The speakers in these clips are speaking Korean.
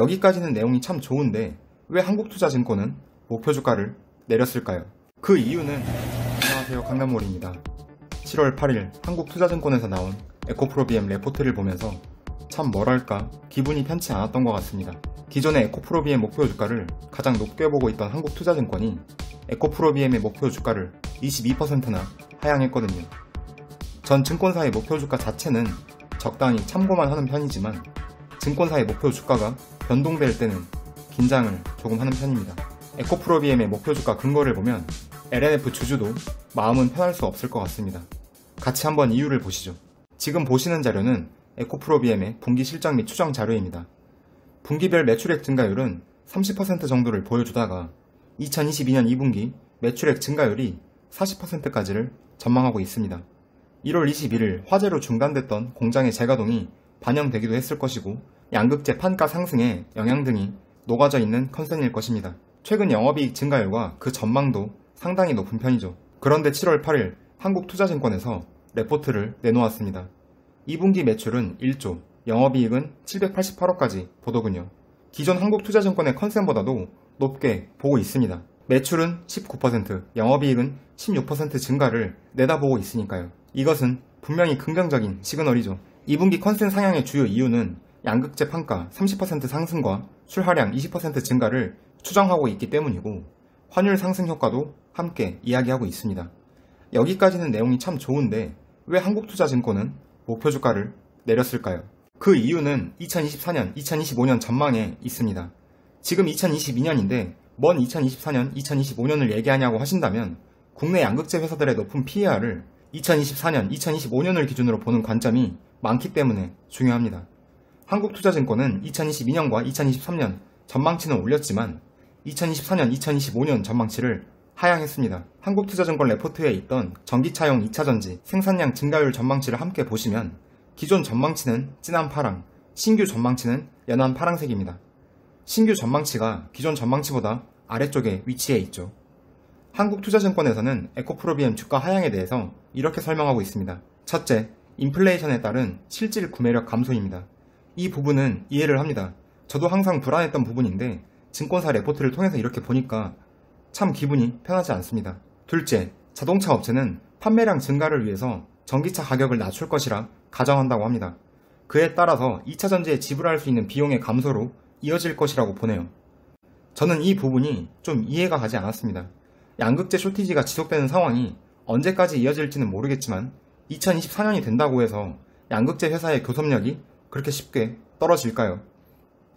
여기까지는 내용이 참 좋은데 왜 한국투자증권은 목표 주가를 내렸을까요? 그 이유는 안녕하세요, 강남몰입니다. 7월 8일 한국투자증권에서 나온 에코프로비엠 레포트를 보면서 참 뭐랄까 기분이 편치 않았던 것 같습니다. 기존의 에코프로비엠 목표 주가를 가장 높게 보고 있던 한국투자증권이 에코프로비엠의 목표 주가를 22%나 하향했거든요. 전 증권사의 목표 주가 자체는 적당히 참고만 하는 편이지만 증권사의 목표 주가가 변동될 때는 긴장을 조금 하는 편입니다. 에코프로비엠의 목표 주가 근거를 보면 LNF 주주도 마음은 편할 수 없을 것 같습니다. 같이 한번 이유를 보시죠. 지금 보시는 자료는 에코프로비엠의 분기 실적 및 추정 자료입니다. 분기별 매출액 증가율은 30% 정도를 보여주다가 2022년 2분기 매출액 증가율이 40%까지를 전망하고 있습니다. 1월 21일 화재로 중단됐던 공장의 재가동이 반영되기도 했을 것이고 양극재 판가 상승에 영향 등이 녹아져 있는 컨센일 것입니다. 최근 영업이익 증가율과 그 전망도 상당히 높은 편이죠. 그런데 7월 8일 한국투자증권에서 레포트를 내놓았습니다. 2분기 매출은 1조, 영업이익은 788억까지 보더군요. 기존 한국투자증권의 컨센보다도 높게 보고 있습니다. 매출은 19%, 영업이익은 16% 증가를 내다보고 있으니까요. 이것은 분명히 긍정적인 시그널이죠. 2분기 컨센 상향의 주요 이유는 양극재 판가 30% 상승과 출하량 20% 증가를 추정하고 있기 때문이고 환율 상승 효과도 함께 이야기하고 있습니다. 여기까지는 내용이 참 좋은데 왜 한국투자증권은 목표 주가를 내렸을까요? 그 이유는 2024년, 2025년 전망에 있습니다. 지금 2022년인데 뭔 2024년, 2025년을 얘기하냐고 하신다면 국내 양극재 회사들의 높은 PER을 2024년, 2025년을 기준으로 보는 관점이 많기 때문에 중요합니다. 한국투자증권은 2022년과 2023년 전망치는 올렸지만 2024년, 2025년 전망치를 하향했습니다. 한국투자증권 레포트에 있던 전기차용 2차전지 생산량 증가율 전망치를 함께 보시면 기존 전망치는 진한 파랑, 신규 전망치는 연한 파랑색입니다. 신규 전망치가 기존 전망치보다 아래쪽에 위치해 있죠. 한국투자증권에서는 에코프로비엠 주가 하향에 대해서 이렇게 설명하고 있습니다. 첫째, 인플레이션에 따른 실질 구매력 감소입니다. 이 부분은 이해를 합니다. 저도 항상 불안했던 부분인데 증권사 레포트를 통해서 이렇게 보니까 참 기분이 편하지 않습니다. 둘째, 자동차 업체는 판매량 증가를 위해서 전기차 가격을 낮출 것이라 가정한다고 합니다. 그에 따라서 2차전지에 지불할 수 있는 비용의 감소로 이어질 것이라고 보네요. 저는 이 부분이 좀 이해가 가지 않았습니다. 양극재 쇼티지가 지속되는 상황이 언제까지 이어질지는 모르겠지만 2024년이 된다고 해서 양극재 회사의 교섭력이 그렇게 쉽게 떨어질까요?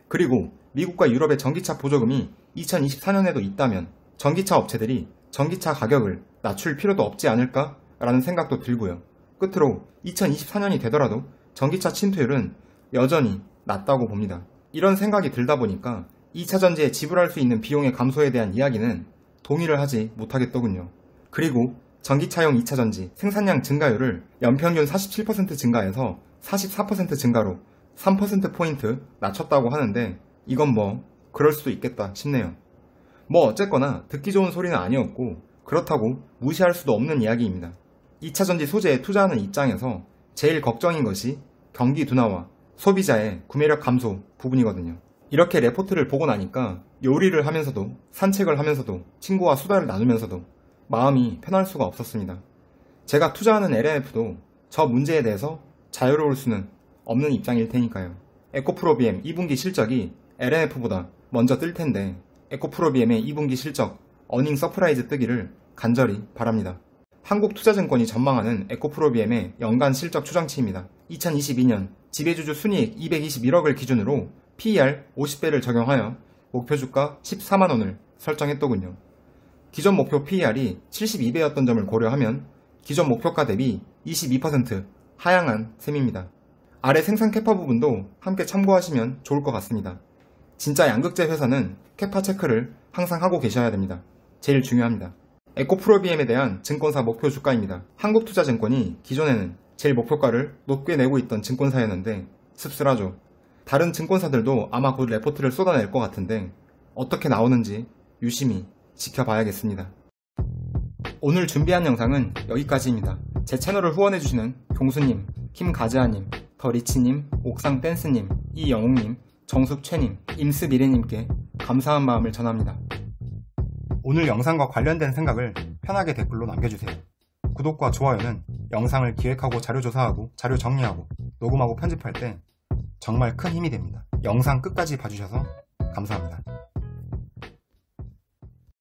그리고 미국과 유럽의 전기차 보조금이 2024년에도 있다면 전기차 업체들이 전기차 가격을 낮출 필요도 없지 않을까? 라는 생각도 들고요. 끝으로 2024년이 되더라도 전기차 침투율은 여전히 낮다고 봅니다. 이런 생각이 들다 보니까 2차전지에 지불할 수 있는 비용의 감소에 대한 이야기는 동의를 하지 못하겠더군요. 그리고 전기차용 2차전지 생산량 증가율을 연평균 47% 증가해서 44% 증가로 3%포인트 낮췄다고 하는데 이건 뭐 그럴 수도 있겠다 싶네요. 뭐 어쨌거나 듣기 좋은 소리는 아니었고 그렇다고 무시할 수도 없는 이야기입니다. 2차전지 소재에 투자하는 입장에서 제일 걱정인 것이 경기 둔화와 소비자의 구매력 감소 부분이거든요. 이렇게 레포트를 보고 나니까 요리를 하면서도 산책을 하면서도 친구와 수다를 나누면서도 마음이 편할 수가 없었습니다. 제가 투자하는 LNF도 저 문제에 대해서 자유로울 수는 없는 입장일 테니까요. 에코프로비엠 2분기 실적이 LNF보다 먼저 뜰 텐데 에코프로비엠의 2분기 실적 어닝 서프라이즈 뜨기를 간절히 바랍니다. 한국투자증권이 전망하는 에코프로비엠의 연간 실적 추정치입니다. 2022년 지배주주 순이익 221억을 기준으로 PER 50배를 적용하여 목표 주가 14만원을 설정했더군요. 기존 목표 PER이 72배였던 점을 고려하면 기존 목표가 대비 22% 하향한 셈입니다. 아래 생산 캐파 부분도 함께 참고하시면 좋을 것 같습니다. 진짜 양극재 회사는 캐파 체크를 항상 하고 계셔야 됩니다. 제일 중요합니다. 에코프로비엠에 대한 증권사 목표 주가입니다. 한국투자증권이 기존에는 제일 목표가를 높게 내고 있던 증권사였는데 씁쓸하죠. 다른 증권사들도 아마 곧 레포트를 쏟아낼 것 같은데 어떻게 나오는지 유심히 지켜봐야겠습니다. 오늘 준비한 영상은 여기까지입니다. 제 채널을 후원해주시는 경수님, 김가즈아님, 더리치님, 옥상댄스님, 이영웅님, 정숙최님, 임스미래님께 감사한 마음을 전합니다. 오늘 영상과 관련된 생각을 편하게 댓글로 남겨주세요. 구독과 좋아요는 영상을 기획하고 자료 조사하고 자료 정리하고 녹음하고 편집할 때 정말 큰 힘이 됩니다. 영상 끝까지 봐주셔서 감사합니다.